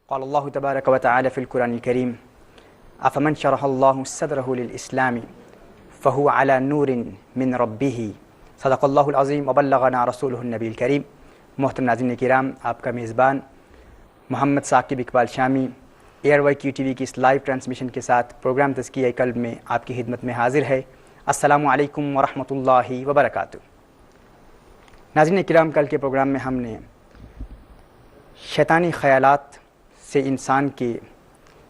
قال الله تبارك وتعالى في القرآن الكريم أفمن شرح الله صدره للإسلام فهو على نور من ربه صدق الله العظیم وبلغنا رسوله النبی الکریم۔ محترم ناظرین کرام، آپ کا میزبان محمد ثاقب اقبال شامی ایئر وائی کیو ٹی وی کی اس لائیو ٹرانسمیشن کے ساتھ پروگرام تزکیہ قلب میں آپ کی خدمت میں حاضر ہے۔ السلام علیکم ورحمۃ اللہ وبرکاتہ۔ ناظرین کرام، کل کے پروگرام میں ہم نے شیطانی خیالات سے انسان کے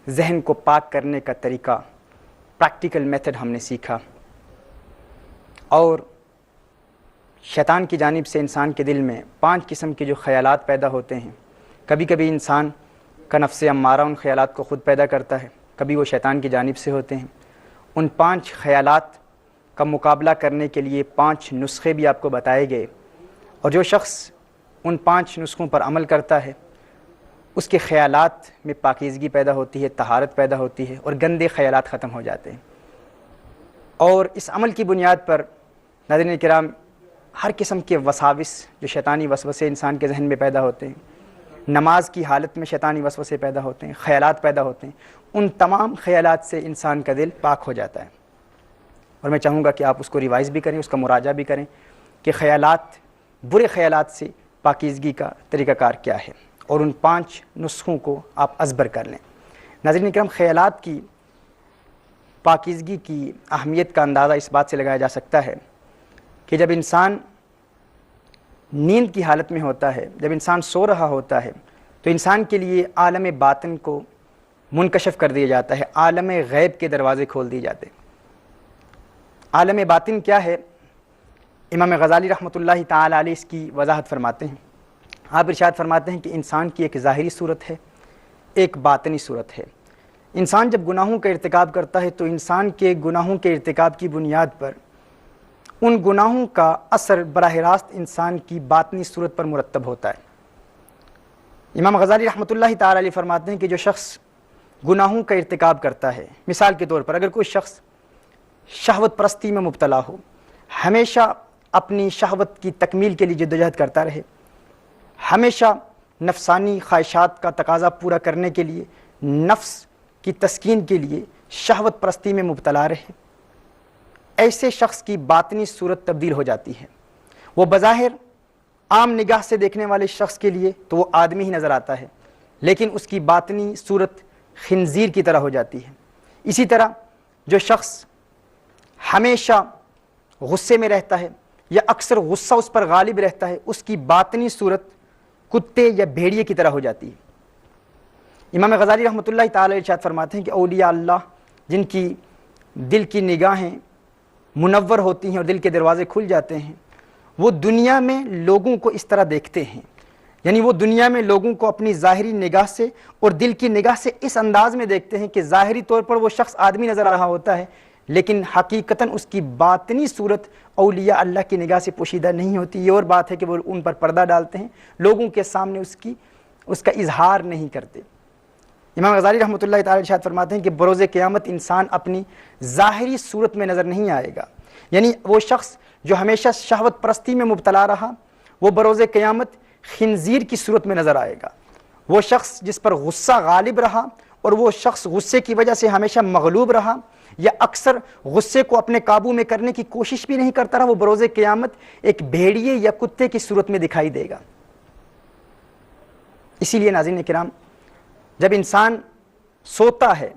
ذہن کو پاک کرنے کا طریقہ، پریکٹیکل میتھڈ ہم نے سیکھا، اور شیطان کی جانب سے انسان کے دل میں 5 قسم کے جو خیالات پیدا ہوتے ہیں۔ کبھی کبھی انسان کا نفس امارہ ان خیالات کو خود پیدا کرتا ہے، کبھی وہ شیطان کی جانب سے ہوتے ہیں۔ ان 5 خیالات کا مقابلہ کرنے کے لیے 5 نسخے بھی آپ کو بتائے گئے، اور جو شخص ان 5 نسخوں پر عمل کرتا ہے اس کے خیالات میں پاکیزگی پیدا ہوتی ہے، طہارت پیدا ہوتی ہے، اور گندے خیالات ختم ہو جاتے ہیں۔ اور اس عمل کی بنیاد پر ناظرین کرام، ہر قسم کے وساوس، جو شیطانی وسوسے انسان کے ذہن میں پیدا ہوتے ہیں، نماز کی حالت میں شیطانی وسوسے پیدا ہوتے ہیں، خیالات پیدا ہوتے ہیں، ان تمام خیالات سے انسان کا دل پاک ہو جاتا ہے۔ اور میں چاہوں گا کہ آپ اس کو ریوائز بھی کریں، اس کا مراجعہ بھی کریں کہ خیالات، برے خیالات سے پاکیزگی کا طریقہ کار کیا ہے، اور ان 5 نسخوں کو آپ ازبر کر لیں۔ ناظرین کرام، خیالات کی پاکیزگی کی اہمیت کا اندازہ اس بات سے لگایا جا سکتا ہے کہ جب انسان نیند کی حالت میں ہوتا ہے، جب انسان سو رہا ہوتا ہے، تو انسان کے لیے عالم باطن کو منکشف کر دیا جاتا ہے، عالم غیب کے دروازے کھول دیے جاتے ہیں۔ عالم باطن کیا ہے؟ امام غزالی رحمۃ اللہ تعالی علیہ اس کی وضاحت فرماتے ہیں۔ آپ ارشاد فرماتے ہیں کہ انسان کی ایک ظاہری صورت ہے، ایک باطنی صورت ہے۔ انسان جب گناہوں کا ارتکاب کرتا ہے تو انسان کے گناہوں کے ارتکاب کی بنیاد پر ان گناہوں کا اثر براہ راست انسان کی باطنی صورت پر مرتب ہوتا ہے۔ امام غزالی رحمۃ اللہ تعالی علیہ فرماتے ہیں کہ جو شخص گناہوں کا ارتکاب کرتا ہے، مثال کے طور پر اگر کوئی شخص شہوت پرستی میں مبتلا ہو، ہمیشہ اپنی شہوت کی تکمیل کے لیے جدوجہد کرتا رہے، ہمیشہ نفسانی خواہشات کا تقاضا پورا کرنے کے لیے، نفس کی تسکین کے لیے شہوت پرستی میں مبتلا رہے، ایسے شخص کی باطنی صورت تبدیل ہو جاتی ہے۔ وہ بظاہر عام نگاہ سے دیکھنے والے شخص کے لیے تو وہ آدمی ہی نظر آتا ہے، لیکن اس کی باطنی صورت خنزیر کی طرح ہو جاتی ہے۔ اسی طرح جو شخص ہمیشہ غصے میں رہتا ہے یا اکثر غصہ اس پر غالب رہتا ہے، اس کی باطنی صورت کتے یا بھیڑیے کی طرح ہو جاتی ہے۔ امام غزالی رحمۃ اللہ تعالی ارشاد فرماتے ہیں کہ اولیاء اللہ جن کی دل کی نگاہیں منور ہوتی ہیں اور دل کے دروازے کھل جاتے ہیں، وہ دنیا میں لوگوں کو اس طرح دیکھتے ہیں، یعنی وہ دنیا میں لوگوں کو اپنی ظاہری نگاہ سے اور دل کی نگاہ سے اس انداز میں دیکھتے ہیں کہ ظاہری طور پر وہ شخص آدمی نظر آ رہا ہوتا ہے، لیکن حقیقتاً اس کی باطنی صورت اولیاء اللہ کی نگاہ سے پوشیدہ نہیں ہوتی۔ یہ اور بات ہے کہ وہ ان پر پردہ ڈالتے ہیں، لوگوں کے سامنے اس کا اظہار نہیں کرتے۔ امام غزالی رحمۃ اللہ تعالی ارشاد فرماتے ہیں کہ بروز قیامت انسان اپنی ظاہری صورت میں نظر نہیں آئے گا، یعنی وہ شخص جو ہمیشہ شہوت پرستی میں مبتلا رہا، وہ بروز قیامت خنزیر کی صورت میں نظر آئے گا۔ وہ شخص جس پر غصہ غالب رہا اور وہ شخص غصے کی وجہ سے ہمیشہ مغلوب رہا یا اکثر غصے کو اپنے قابو میں کرنے کی کوشش بھی نہیں کرتا رہا، وہ بروز قیامت ایک بھیڑیے یا کتے کی صورت میں دکھائی دے گا۔ اسی لیے ناظرین کرام، جب انسان سوتا ہے،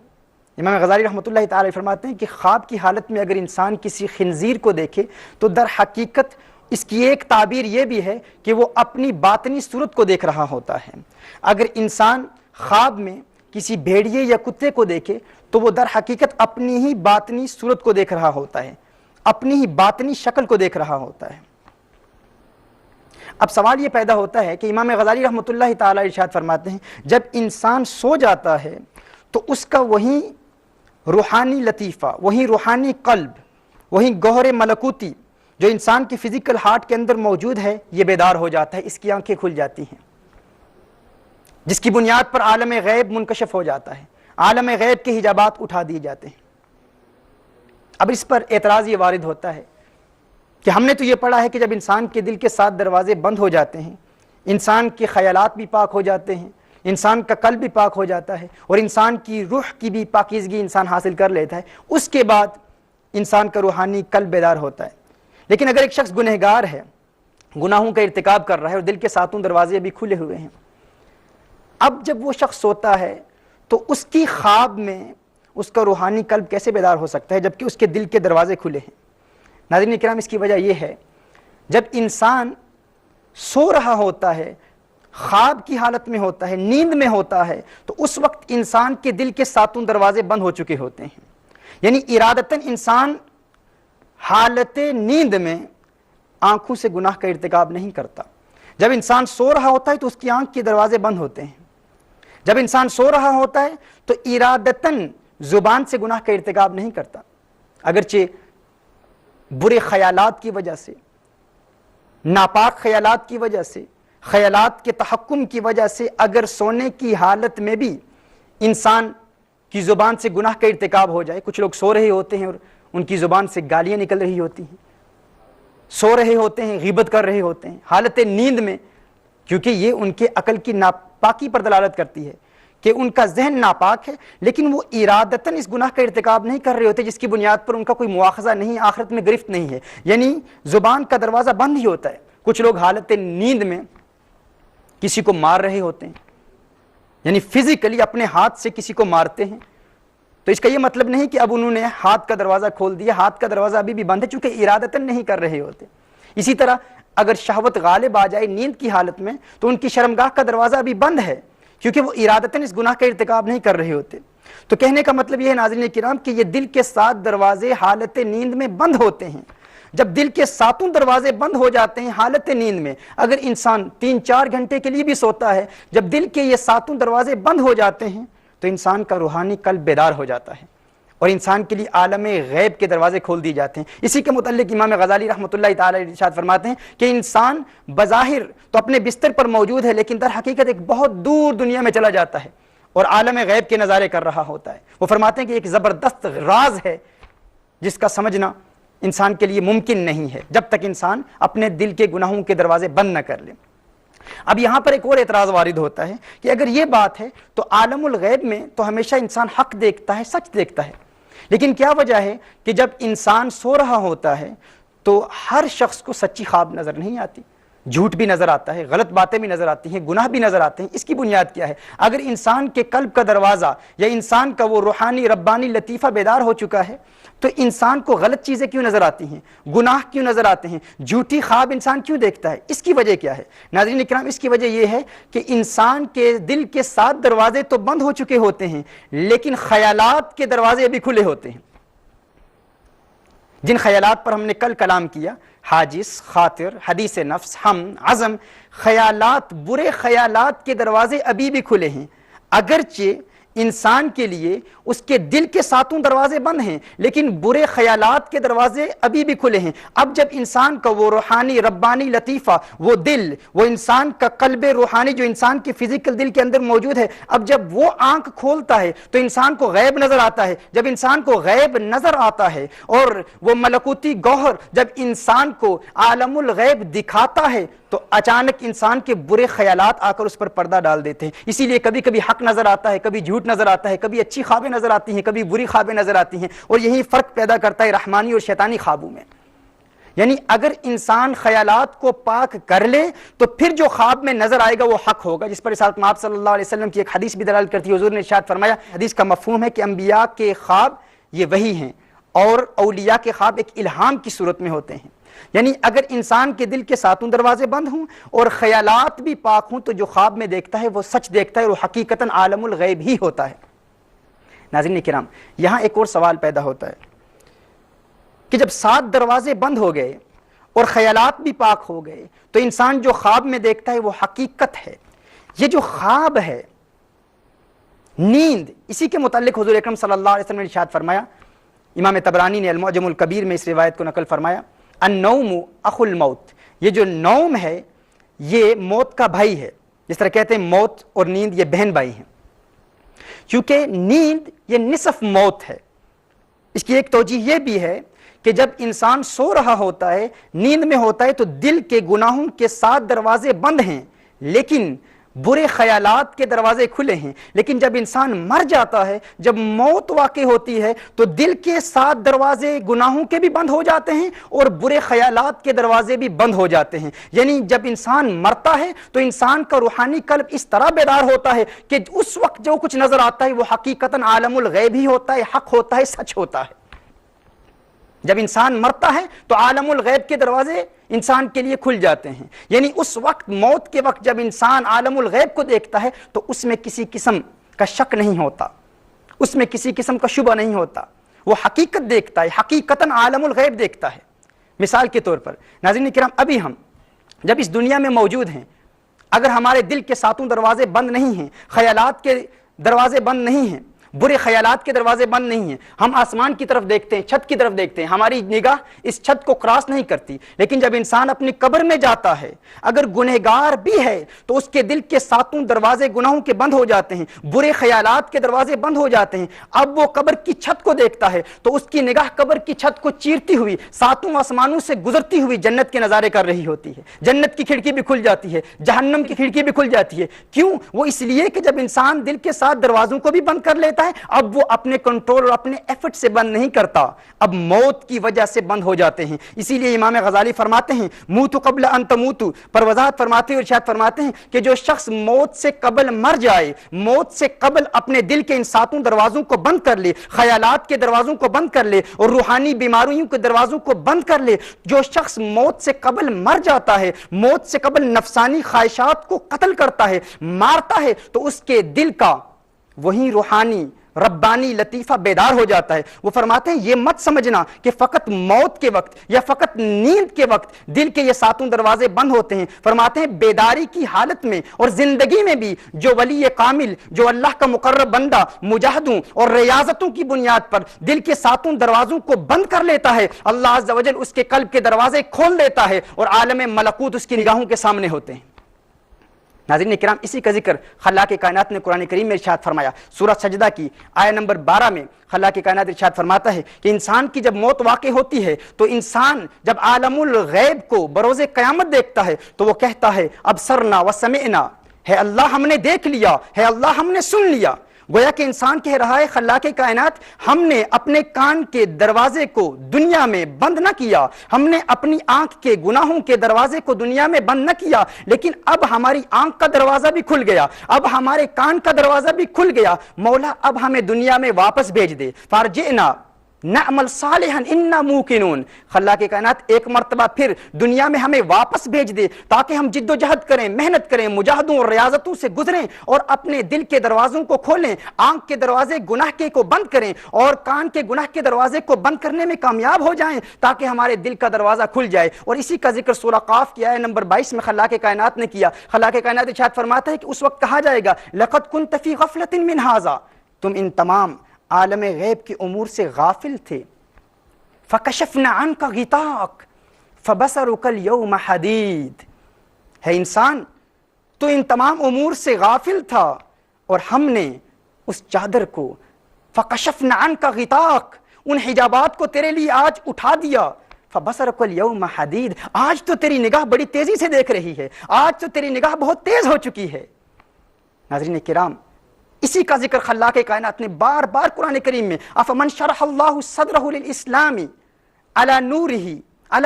امام غزالی رحمۃ اللہ تعالی فرماتے ہیں کہ خواب کی حالت میں اگر انسان کسی خنزیر کو دیکھے تو در حقیقت اس کی ایک تعبیر یہ بھی ہے کہ وہ اپنی باطنی صورت کو دیکھ رہا ہوتا ہے۔ اگر انسان خواب میں کسی بھیڑیے یا کتے کو دیکھے تو وہ در حقیقت اپنی ہی باطنی صورت کو دیکھ رہا ہوتا ہے، اپنی ہی باطنی شکل کو دیکھ رہا ہوتا ہے۔ اب سوال یہ پیدا ہوتا ہے کہ امام غزالی رحمۃ اللہ تعالی ارشاد فرماتے ہیں جب انسان سو جاتا ہے تو اس کا وہی روحانی لطیفہ، وہی روحانی قلب، وہی گوہر ملکوتی جو انسان کی فزیکل ہارٹ کے اندر موجود ہے، یہ بیدار ہو جاتا ہے، اس کی آنکھیں کھل جاتی ہیں، جس کی بنیاد پر عالم غیب منکشف ہو جاتا ہے، عالم غیب کے حجابات اٹھا دیے جاتے ہیں۔ اب اس پر اعتراض یہ وارد ہوتا ہے کہ ہم نے تو یہ پڑھا ہے کہ جب انسان کے دل کے 7 دروازے بند ہو جاتے ہیں، انسان کے خیالات بھی پاک ہو جاتے ہیں، انسان کا قلب بھی پاک ہو جاتا ہے اور انسان کی روح کی بھی پاکیزگی انسان حاصل کر لیتا ہے، اس کے بعد انسان کا روحانی قلب بیدار ہوتا ہے۔ لیکن اگر ایک شخص گنہگار ہے، گناہوں کا ارتکاب کر رہا ہے اور دل کے ساتوں دروازے بھی کھلے ہوئے ہیں، اب جب وہ شخص سوتا ہے تو اس کی خواب میں اس کا روحانی قلب کیسے بیدار ہو سکتا ہے جبکہ اس کے دل کے دروازے کھلے ہیں؟ ناظرین کرام، اس کی وجہ یہ ہے جب انسان سو رہا ہوتا ہے، خواب کی حالت میں ہوتا ہے، نیند میں ہوتا ہے، تو اس وقت انسان کے دل کے ساتوں دروازے بند ہو چکے ہوتے ہیں، یعنی ارادتاً انسان حالت نیند میں آنکھوں سے گناہ کا ارتکاب نہیں کرتا۔ جب انسان سو رہا ہوتا ہے تو اس کی آنکھ کے دروازے بند ہوتے ہیں۔ جب انسان سو رہا ہوتا ہے تو ارادتاً زبان سے گناہ کا ارتکاب نہیں کرتا، اگرچہ برے خیالات کی وجہ سے، ناپاک خیالات کی وجہ سے، خیالات کے تحکم کی وجہ سے اگر سونے کی حالت میں بھی انسان کی زبان سے گناہ کا ارتکاب ہو جائے، کچھ لوگ سو رہے ہوتے ہیں اور ان کی زبان سے گالیاں نکل رہی ہوتی ہیں، سو رہے ہوتے ہیں، غیبت کر رہے ہوتے ہیں حالت نیند میں، کیونکہ یہ ان کے عقل کی ناپاکی پر دلالت کرتی ہے کہ ان کا ذہن ناپاک ہے، لیکن وہ ارادتاً اس گناہ کا ارتکاب نہیں کر رہے ہوتے جس کی بنیاد پر ان کا کوئی مواخذہ نہیں، آخرت میں گرفت نہیں ہے، یعنی زبان کا دروازہ بند ہی ہوتا ہے۔ کچھ لوگ حالت نیند میں کسی کو مار رہے ہوتے ہیں، یعنی فزیکلی اپنے ہاتھ سے کسی کو مارتے ہیں، تو اس کا یہ مطلب نہیں کہ اب انہوں نے ہاتھ کا دروازہ کھول دیا، ہاتھ کا دروازہ ابھی بھی بند ہے چونکہ ارادتاً نہیں کر رہے ہوتے۔ اسی طرح اگر شہوت غالب آ جائے نیند کی حالت میں تو ان کی شرمگاہ کا دروازہ ابھی بند ہے کیونکہ وہ ارادتاً اس گناہ کا ارتکاب نہیں کر رہے ہوتے۔ تو کہنے کا مطلب یہ ہے ناظرین کرام کہ یہ دل کے 7 دروازے حالت نیند میں بند ہوتے ہیں۔ جب دل کے 7 دروازے بند ہو جاتے ہیں حالت نیند میں، اگر انسان 3-4 گھنٹے کے لیے بھی سوتا ہے، جب دل کے یہ 7 دروازے بند ہو جاتے ہیں تو انسان کا روحانی قلب بیدار ہو جاتا ہے اور انسان کے لیے عالم غیب کے دروازے کھول دیے جاتے ہیں۔ اسی کے متعلق امام غزالی رحمۃ اللہ تعالی ارشاد فرماتے ہیں کہ انسان بظاہر تو اپنے بستر پر موجود ہے لیکن در حقیقت ایک بہت دور دنیا میں چلا جاتا ہے اور عالم غیب کے نظارے کر رہا ہوتا ہے۔ وہ فرماتے ہیں کہ ایک زبردست راز ہے جس کا سمجھنا انسان کے لیے ممکن نہیں ہے جب تک انسان اپنے دل کے گناہوں کے دروازے بند نہ کر لے۔ اب یہاں پر ایک اور اعتراض وارد ہوتا ہے کہ اگر یہ بات ہے تو عالم الغیب میں تو ہمیشہ انسان حق دیکھتا ہے، سچ دیکھتا ہے، لیکن کیا وجہ ہے کہ جب انسان سو رہا ہوتا ہے تو ہر شخص کو سچی خواب نظر نہیں آتی، جھوٹ بھی نظر آتا ہے، غلط باتیں بھی نظر آتی ہیں، گناہ بھی نظر آتے ہیں۔ اس کی بنیاد کیا ہے؟ اگر انسان کے قلب کا دروازہ یا انسان کا وہ روحانی ربانی لطیفہ بیدار ہو چکا ہے تو انسان کو غلط چیزیں کیوں نظر آتی ہیں، گناہ کیوں نظر آتے ہیں، جھوٹی خواب انسان کیوں دیکھتا ہے؟ اس کی وجہ کیا ہے ناظرین کرام؟ اس کی وجہ یہ ہے کہ انسان کے دل کے 7 دروازے تو بند ہو چکے ہوتے ہیں لیکن خیالات کے دروازے ابھی کھلے ہوتے ہیں۔ جن خیالات پر ہم نے کل کلام کیا، حاجس، خاطر، حدیث نفس، ہم، عزم، خیالات، برے خیالات کے دروازے ابھی بھی کھلے ہیں، اگرچہ انسان کے لیے اس کے دل کے 7 دروازے بند ہیں لیکن برے خیالات کے دروازے ابھی بھی کھلے ہیں۔ اب جب انسان کا وہ روحانی ربانی لطیفہ، وہ دل، وہ انسان کا قلب روحانی جو انسان کے فزیکل دل کے اندر موجود ہے، اب جب وہ آنکھ کھولتا ہے تو انسان کو غیب نظر آتا ہے۔ جب انسان کو غیب نظر آتا ہے اور وہ ملکوتی گوہر جب انسان کو عالم الغیب دکھاتا ہے تو اچانک انسان کے برے خیالات آ کر اس پر پردہ ڈال دیتے ہیں۔ اسی لیے کبھی کبھی حق نظر آتا ہے، کبھی جھوٹ نظر آتا ہے، کبھی اچھی خوابیں نظر آتی ہیں، کبھی بری خوابیں نظر آتی ہیں، اور یہی فرق پیدا کرتا ہے رحمانی اور شیطانی خوابوں میں۔ یعنی اگر انسان خیالات کو پاک کر لے تو پھر جو خواب میں نظر آئے گا وہ حق ہوگا، جس پر رسالت مآب صلی اللہ علیہ وسلم کی ایک حدیث بھی دلالت کرتی ہے۔ حضور نے ارشاد فرمایا، حدیث کا مفہوم ہے کہ انبیاء کے خواب یہ وحی ہیں اور اولیاء کے خواب ایک الہام کی صورت میں ہوتے ہیں۔ یعنی اگر انسان کے دل کے 7 دروازے بند ہوں اور خیالات بھی پاک ہوں تو جو خواب میں دیکھتا ہے وہ سچ دیکھتا ہے اور حقیقتاً عالم الغیب ہی ہوتا ہے۔ ناظرین کرام، یہاں ایک اور سوال پیدا ہوتا ہے کہ جب 7 دروازے بند ہو گئے اور خیالات بھی پاک ہو گئے تو انسان جو خواب میں دیکھتا ہے وہ حقیقت ہے۔ یہ جو خواب ہے، نیند، اسی کے متعلق حضور اکرم صلی اللہ علیہ وسلم نے ارشاد فرمایا، امام طبرانی نے المعجم الکبیر میں اس روایت کو نقل فرمایا، النوم اخو الموت، یہ جو نوم ہے یہ موت کا بھائی ہے۔ جس طرح کہتے ہیں موت اور نیند یہ بہن بھائی ہیں، کیونکہ نیند یہ نصف موت ہے۔ اس کی ایک توجہ یہ بھی ہے کہ جب انسان سو رہا ہوتا ہے، نیند میں ہوتا ہے، تو دل کے گناہوں کے 7 دروازے بند ہیں لیکن برے خیالات کے دروازے کھلے ہیں، لیکن جب انسان مر جاتا ہے، جب موت واقع ہوتی ہے تو دل کے 7 دروازے گناہوں کے بھی بند ہو جاتے ہیں اور برے خیالات کے دروازے بھی بند ہو جاتے ہیں۔ یعنی جب انسان مرتا ہے تو انسان کا روحانی قلب اس طرح بیدار ہوتا ہے کہ اس وقت جو کچھ نظر آتا ہے وہ حقیقتاً عالم الغیب ہی ہوتا ہے، حق ہوتا ہے، سچ ہوتا ہے۔ جب انسان مرتا ہے تو عالم الغیب کے دروازے انسان کے لیے کھل جاتے ہیں، یعنی اس وقت موت کے وقت جب انسان عالم الغیب کو دیکھتا ہے تو اس میں کسی قسم کا شک نہیں ہوتا، اس میں کسی قسم کا شبہ نہیں ہوتا، وہ حقیقت دیکھتا ہے، حقیقتاً عالم الغیب دیکھتا ہے۔ مثال کے طور پر ناظرین کرام، ابھی ہم جب اس دنیا میں موجود ہیں، اگر ہمارے دل کے 7 دروازے بند نہیں ہیں، خیالات کے دروازے بند نہیں ہیں، برے خیالات کے دروازے بند نہیں ہیں، ہم آسمان کی طرف دیکھتے ہیں، چھت کی طرف دیکھتے ہیں، ہماری نگاہ اس چھت کو کراس نہیں کرتی، لیکن جب انسان اپنی قبر میں جاتا ہے، اگر گنہگار بھی ہے تو اس کے دل کے 7 دروازے گناہوں کے بند ہو جاتے ہیں، برے خیالات کے دروازے بند ہو جاتے ہیں۔ اب وہ قبر کی چھت کو دیکھتا ہے تو اس کی نگاہ قبر کی چھت کو چیرتی ہوئی 7 آسمانوں سے گزرتی ہوئی جنت کے نظارے کر رہی ہوتی ہے، جنت کی کھڑکی بھی کھل جاتی ہے، جہنم کی کھڑکی بھی کھل جاتی ہے۔ کیوں؟ وہ اس لیے کہ جب انسان دل کے 7 دروازوں کو بھی بند کر لیتا ہے، اب وہ اپنے کنٹرول اور اپنے ایفرٹ سے بند نہیں کرتا، اب موت کی وجہ سے بند ہو جاتے ہیں۔ اسی لیے امام غزالی فرماتے ہیں موتو قبل ان تموتو، پر وضاحت فرماتے ہیں، ارشاد فرماتے ہیں کہ جو شخص موت سے قبل مر جائے، موت سے قبل اپنے دل کے ان 7 دروازوں کو بند کر لے، خیالات کے دروازوں کو بند کر لے اور روحانی بیماریوں کے دروازوں کو بند کر لے، جو شخص موت سے قبل مر جاتا ہے، موت سے قبل نفسانی خواہشات کو قتل کرتا ہے، مارتا ہے، تو اس کے دل کا وہی روحانی ربانی لطیفہ بیدار ہو جاتا ہے۔ وہ فرماتے ہیں یہ مت سمجھنا کہ فقط موت کے وقت یا فقط نیند کے وقت دل کے یہ 7 دروازے بند ہوتے ہیں۔ فرماتے ہیں بیداری کی حالت میں اور زندگی میں بھی جو ولی کامل، جو اللہ کا مقرب بندہ مجاہدوں اور ریاضتوں کی بنیاد پر دل کے 7 دروازوں کو بند کر لیتا ہے، اللہ عز و جل اس کے قلب کے دروازے کھول دیتا ہے اور عالم ملکوت اس کی نگاہوں کے سامنے ہوتے ہیں۔ ناظرین کرام، اسی کا ذکر خلاق کائنات نے قرآن کریم میں ارشاد فرمایا۔ سورہ سجدہ کی آیت نمبر 12 میں خلاق کائنات ارشاد فرماتا ہے کہ انسان کی جب موت واقع ہوتی ہے تو انسان جب عالم الغیب کو بروز قیامت دیکھتا ہے تو وہ کہتا ہے ابصرنا وسمعنا، ہے اللہ ہم نے دیکھ لیا، ہے اللہ ہم نے سن لیا۔ گویا کہ انسان کہہ رہا ہے خلاق کائنات ہم نے اپنے کان کے دروازے کو دنیا میں بند نہ کیا، ہم نے اپنی آنکھ کے گناہوں کے دروازے کو دنیا میں بند نہ کیا، لیکن اب ہماری آنکھ کا دروازہ بھی کھل گیا، اب ہمارے کان کا دروازہ بھی کھل گیا، مولا اب ہمیں دنیا میں واپس بھیج دے، فارجعنا نعمل صالحا انا موقنون۔ خلاق کائنات ایک مرتبہ پھر دنیا میں ہمیں واپس بھیج دے تاکہ ہم جد و جہد کریں، محنت کریں، مجاہدوں اور ریاضتوں سے گزریں اور اپنے دل کے دروازوں کو کھولیں، آنکھ کے دروازے گناہ کے کو بند کریں اور کان کے گناہ کے دروازے کو بند کرنے میں کامیاب ہو جائیں تاکہ ہمارے دل کا دروازہ کھل جائے۔ اور اسی کا ذکر سورہ قاف کی آیت نمبر 22 میں خلاق کائنات نے کیا۔ خلاق کائنات ارشاد فرماتا ہے کہ اس وقت کہا جائے گا لقد كنت في غفلة من هذا، تم ان تمام عالم غیب کے امور سے غافل تھے، فکشفنا عنک غطاءک فبصرک اليوم حدید۔ ہے انسان تو ان تمام امور سے غافل تھا اور ہم نے اس چادر کو فکشفنا عنک غطاءک، ان حجابات کو تیرے لیے آج اٹھا دیا، فبصرک اليوم حدید، آج تو تیری نگاہ بڑی تیزی سے دیکھ رہی ہے، آج تو تیری نگاہ بہت تیز ہو چکی ہے۔ ناظرین کرام، اسی کا ذکر خلاق کائنات نے بار بار قرآن کریم میں افمن شرح اللہ صدرہ للاسلام علی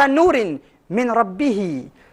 نور من ربہ،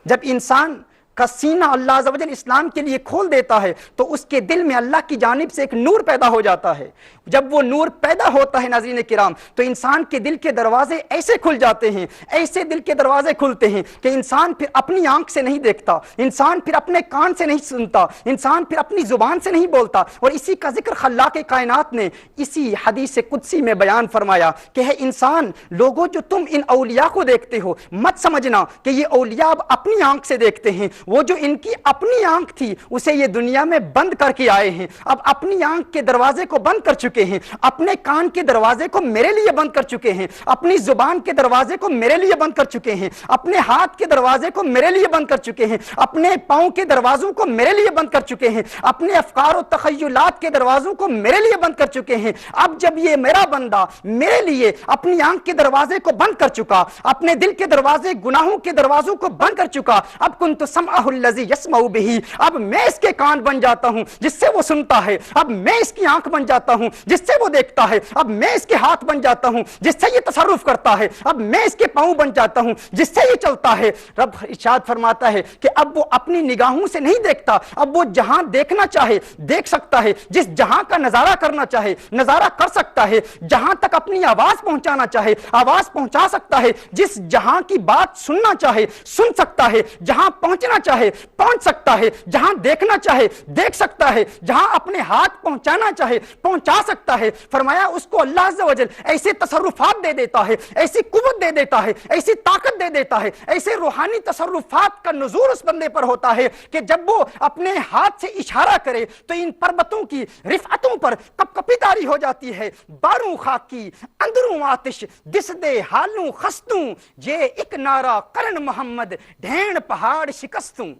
جب انسان کا سینہ اللہ عز و جل اسلام کے لیے کھول دیتا ہے تو اس کے دل میں اللہ کی جانب سے ایک نور پیدا ہو جاتا ہے۔ جب وہ نور پیدا ہوتا ہے ناظرین کرام تو انسان کے دل کے دروازے ایسے کھل جاتے ہیں، ایسے دل کے دروازے کھلتے ہیں کہ انسان پھر اپنی آنکھ سے نہیں دیکھتا، انسان پھر اپنے کان سے نہیں سنتا، انسان پھر اپنی زبان سے نہیں بولتا۔ اور اسی کا ذکر خلاق کائنات نے اسی حدیث قدسی میں بیان فرمایا کہ ہے انسان، لوگوں جو تم ان اولیاء کو دیکھتے ہو مت سمجھنا کہ یہ اولیاء اب اپنی آنکھ سے دیکھتے ہیں، وہ جو ان کی اپنی آنکھ تھی اسے یہ دنیا میں بند کر کے آئے ہیں، اب اپنی آنکھ کے دروازے کو بند کر چکے ہیں، اپنے کان کے دروازے کو میرے لیے بند کر چکے ہیں، اپنی زبان کے دروازے کو میرے لیے بند کر چکے ہیں، اپنے ہاتھ کے دروازے کو میرے لیے بند کر چکے ہیں، اپنے پاؤں کے دروازوں کو میرے لیے بند کر چکے ہیں، اپنے افکار و تخیلات کے دروازوں کو میرے لیے بند کر چکے ہیں۔ اب جب یہ میرا بندہ میرے لیے اپنی آنکھ کے دروازے کو بند کر چکا، اپنے دل کے دروازے گناہوں کے دروازوں کو بند کر چکا، اب کنت سمع سمعہ الذی یسمع بہ، اب میں اس کے کان بن جاتا ہوں جس سے وہ سنتا ہے، اب میں اس کی آنکھ بن جاتا ہوں جس سے وہ دیکھتا ہے، اب میں اس کے ہاتھ بن جاتا ہوں جس سے یہ تصرف کرتا ہے، اب میں اس کے پاؤں بن جاتا ہوں جس سے یہ چلتا ہے۔ رب ارشاد فرماتا ہے کہ اب وہ اپنی نگاہوں سے نہیں دیکھتا، اب وہ جہاں دیکھنا چاہے دیکھ سکتا ہے، جس جہاں کا نظارہ کرنا چاہے نظارہ کر سکتا ہے، جہاں تک اپنی آواز پہنچانا چاہے آواز پہنچا سکتا ہے، جس جہاں کی بات سننا چاہے سن سکتا ہے، جہاں پہنچنا چاہے پہنچ سکتا ہے، جہاں دیکھنا چاہے دیکھ سکتا ہے، جہاں اپنے ہاتھ پہنچانا چاہے پہنچا سکتا ہے۔ فرمایا اس کو اللہ عز و جل ایسے تصرفات دے دیتا ہے، ایسی قوت دے دیتا ہے، ایسی طاقت دے دیتا ہے، ایسے روحانی تصرفات کا نزول اس بندے پر ہوتا ہے کہ جب وہ اپنے ہاتھ سے اشارہ کرے تو ان پربتوں کی رفعتوں پر کپ کپی طاری ہو جاتی ہے۔ باروں خاکی اندروں آتش دس دے حالوں خستوں، یہ ایک نعرہ کرن محمد ڈھین پہاڑ شکستوں۔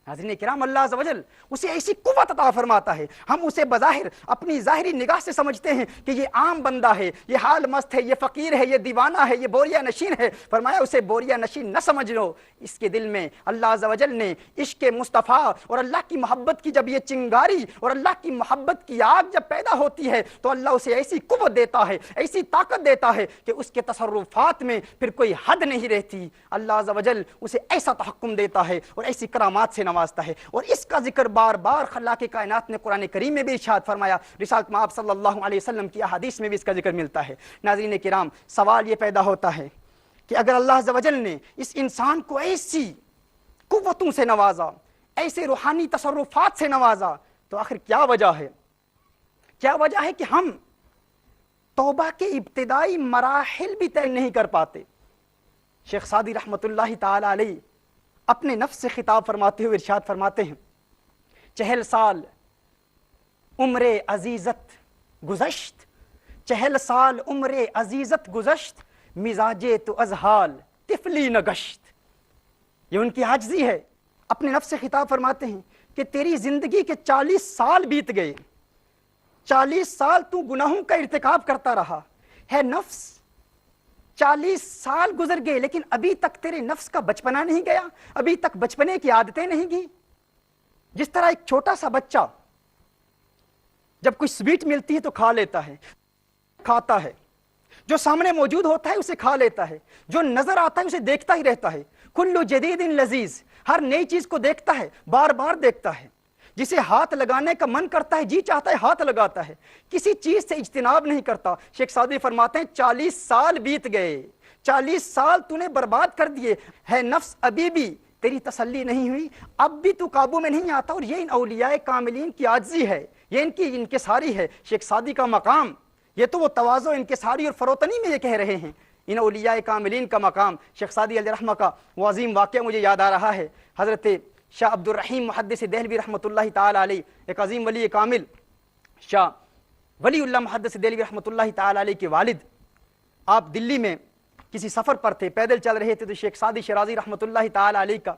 حاضرین کرام، اللہ عز و جل اسے ایسی قوت عطا فرماتا ہے، ہم اسے بظاہر اپنی ظاہری نگاہ سے سمجھتے ہیں کہ یہ عام بندہ ہے، یہ حال مست ہے، یہ فقیر ہے، یہ دیوانہ ہے، یہ بوریا نشین ہے۔ فرمایا اسے بوریا نشین نہ سمجھ لو، اس کے دل میں اللہ عز و جل نے عشق مصطفیٰ اور اللہ کی محبت کی جب یہ چنگاری اور اللہ کی محبت کی آگ جب پیدا ہوتی ہے تو اللہ اسے ایسی قوت دیتا ہے، ایسی طاقت دیتا ہے کہ اس کے تصرفات میں پھر کوئی حد نہیں رہتی۔ اللہ عز و جل اسے ایسا تحکم دیتا ہے اور ایسی کرامات سے نوازتا ہے، اور اس کا ذکر بار بار خلاق کائنات نے قرآن کریم میں بھی ارشاد فرمایا، رسالت مآب صلی اللہ علیہ وسلم کی احادیث میں بھی اس کا ذکر ملتا ہے۔ ناظرین کرام، سوال یہ پیدا ہوتا ہے کہ اگر اللہ عز و جل نے اس انسان کو ایسی قوتوں سے نوازا، ایسے روحانی تصرفات سے نوازا، تو آخر کیا وجہ ہے؟ کیا وجہ ہے کہ ہم توبہ کے ابتدائی مراحل بھی طے نہیں کر پاتے؟ شیخ سعدی رحمۃ اللہ تعالی علیہ اپنے نفس سے خطاب فرماتے ہوئے ارشاد فرماتے ہیں، 40 سال عمر عزیزت گزشت، 40 سال عمر عزیزت گزشت، مزاجے تو از حال طفلی نگشت۔ یہ ان کی عاجزی ہے، اپنے نفس سے خطاب فرماتے ہیں کہ تیری زندگی کے 40 سال بیت گئے، 40 سال تو گناہوں کا ارتکاب کرتا رہا ہے نفس، 40 سال گزر گئے لیکن ابھی تک تیرے نفس کا بچپنا نہیں گیا، ابھی تک بچپنے کی عادتیں نہیں گئی۔ جس طرح ایک چھوٹا سا بچہ جب کوئی سویٹ ملتی ہے تو کھا لیتا ہے، کھاتا ہے، جو سامنے موجود ہوتا ہے اسے کھا لیتا ہے، جو نظر آتا ہے اسے دیکھتا ہی رہتا ہے۔ کل جدید لذیذ، ہر نئی چیز کو دیکھتا ہے، بار بار دیکھتا ہے، جسے ہاتھ لگانے کا من کرتا ہے جی چاہتا ہے ہاتھ لگاتا ہے، کسی چیز سے اجتناب نہیں کرتا۔ شیخ سعدی فرماتے ہیں 40 سال بیت گئے، 40 سال تو نے برباد کر دیے، ہے نفس ابھی بھی تیری تسلی نہیں ہوئی، اب بھی تو قابو میں نہیں آتا۔ اور یہ ان اولیاء کاملین کی عاجزی ہے، یہ ان کی انکساری ہے۔ شیخ سعدی کا مقام، یہ تو وہ تواضع انکساری اور فروتنی میں یہ کہہ رہے ہیں، ان اولیاء کاملین کا مقام۔ شیخ سعدی علیہ رحمہ کا وہ عظیم واقعہ مجھے یاد آ رہا ہے، حضرت شاہ عبد الرحیم محدث دہلوی رحمۃ اللہ تعالی علیہ، ایک عظیم ولی کامل شاہ ولی اللہ محدث دہلوی رحمۃ اللہ تعالی علیہ کے والد، آپ دلی میں کسی سفر پر تھے، پیدل چل رہے تھے، تو شیخ سعدی شرازی رحمۃ اللہ تعالی علیہ کا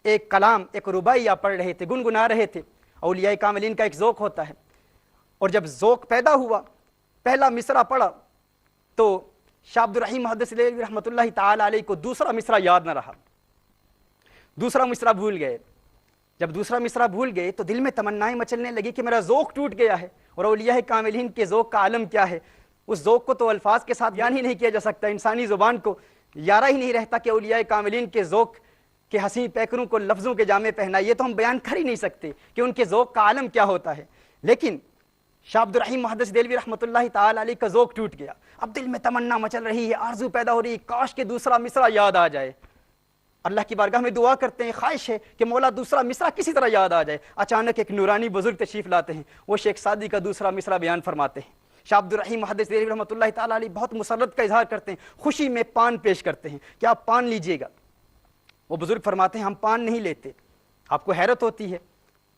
ایک کلام، ایک رباعی آپ پڑھ رہے تھے، گنگنا رہے تھے۔ اولیاء کاملین کا ایک ذوق ہوتا ہے، اور جب ذوق پیدا ہوا، پہلا مصرع پڑھا تو شاہ عبد الرحیم محدث دہلوی رحمۃ اللہ تعالی علیہ کو دوسرا مصرع یاد نہ رہا، دوسرا مصرع بھول گئے۔ جب دوسرا مصرع بھول گئے تو دل میں تمنائیں مچلنے لگی کہ میرا ذوق ٹوٹ گیا ہے، اور اولیاء کاملین کے ذوق کا عالم کیا ہے، اس ذوق کو تو الفاظ کے ساتھ بیان ہی نہیں کیا جا سکتا، انسانی زبان کو یارہ ہی نہیں رہتا کہ اولیاء کاملین کے ذوق کے حسین پیکروں کو لفظوں کے جامے پہنا، یہ تو ہم بیان کر ہی نہیں سکتے کہ ان کے ذوق کا عالم کیا ہوتا ہے۔ لیکن شاہ عبد الرحیم محدث دہلوی رحمۃ اللہ تعالی علیہ کا ذوق ٹوٹ گیا، اب دل میں تمنا مچل رہی ہے، آرزو پیدا ہو رہی ہے، کاش کہ دوسرا مصرع یاد آ جائے۔ اللہ کی بارگاہ میں دعا کرتے ہیں، خواہش ہے کہ مولا دوسرا مصرع کسی طرح یاد آ جائے۔ اچانک ایک نورانی بزرگ تشریف لاتے ہیں، وہ شیخ سعدی کا دوسرا مصرع بیان فرماتے ہیں۔ شاہ عبد الرحیم محدث دہلوی رحمۃ اللہ تعالی علیہ بہت مسرت کا اظہار کرتے ہیں، خوشی میں پان پیش کرتے ہیں کہ آپ پان لیجئے گا۔ وہ بزرگ فرماتے ہیں ہم پان نہیں لیتے۔ آپ کو حیرت ہوتی ہے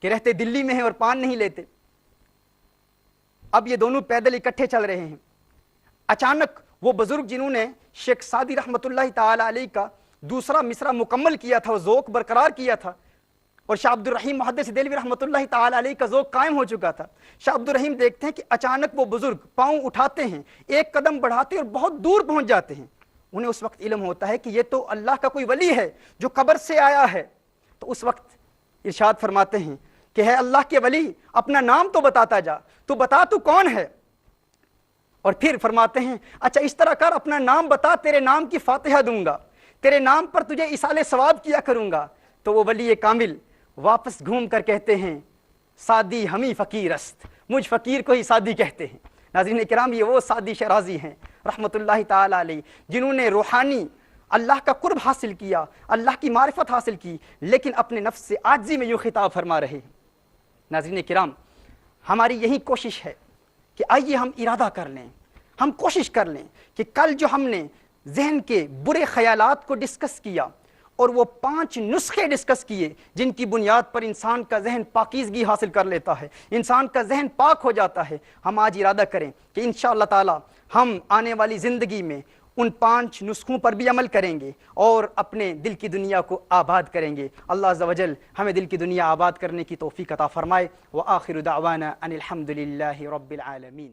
کہ رہتے دلی میں ہیں اور پان نہیں لیتے۔ اب یہ دونوں پیدل اکٹھے چل رہے ہیں، اچانک وہ بزرگ جنہوں نے شیخ سعدی رحمۃ اللہ تعالی علیہ کا دوسرا مصرع مکمل کیا تھا، وہ ذوق برقرار کیا تھا، اور شاہ عبد الرحیم محدث دہلوی رحمۃ اللہ تعالی علیہ کا ذوق قائم ہو چکا تھا۔ شاہ عبد الرحیم دیکھتے ہیں کہ اچانک وہ بزرگ پاؤں اٹھاتے ہیں، ایک قدم بڑھاتے اور بہت دور پہنچ جاتے ہیں، انہیں اس وقت علم ہوتا ہے کہ یہ تو اللہ کا کوئی ولی ہے جو قبر سے آیا ہے، تو اس وقت ارشاد فرماتے ہیں کہ ہے اللہ کے ولی اپنا نام تو بتاتا جا، تو بتا تو کون ہے؟ اور پھر فرماتے ہیں اچھا اس طرح کر، اپنا نام بتا، تیرے نام کی فاتحہ دوں گا، تیرے نام پر تجھے اصالِ ثواب کیا کروں گا۔ تو وہ ولی کامل واپس گھوم کر کہتے ہیں سادی ہمیں فقیر است، مجھ فقیر کو ہی سادی کہتے ہیں۔ ناظرین کرام، یہ وہ سادی شرازی ہیں رحمۃ اللہ تعالی علیہ جنہوں نے روحانی اللہ کا قرب حاصل کیا، اللہ کی معرفت حاصل کی، لیکن اپنے نفس سے عاجزی میں یوں خطاب فرما رہے ہیں۔ ناظرین کرام، ہماری یہی کوشش ہے کہ آئیے ہم ارادہ کر لیں، ہم کوشش کر لیں کہ کل جو ہم نے ذہن کے برے خیالات کو ڈسکس کیا اور وہ 5 نسخے ڈسکس کیے جن کی بنیاد پر انسان کا ذہن پاکیزگی حاصل کر لیتا ہے، انسان کا ذہن پاک ہو جاتا ہے، ہم آج ارادہ کریں کہ انشاءاللہ تعالی ہم آنے والی زندگی میں ان 5 نسخوں پر بھی عمل کریں گے اور اپنے دل کی دنیا کو آباد کریں گے۔ اللہ عز و جل ہمیں دل کی دنیا آباد کرنے کی توفیق عطا فرمائے۔ وآخر دعوانا ان الحمد للہ رب العالمین۔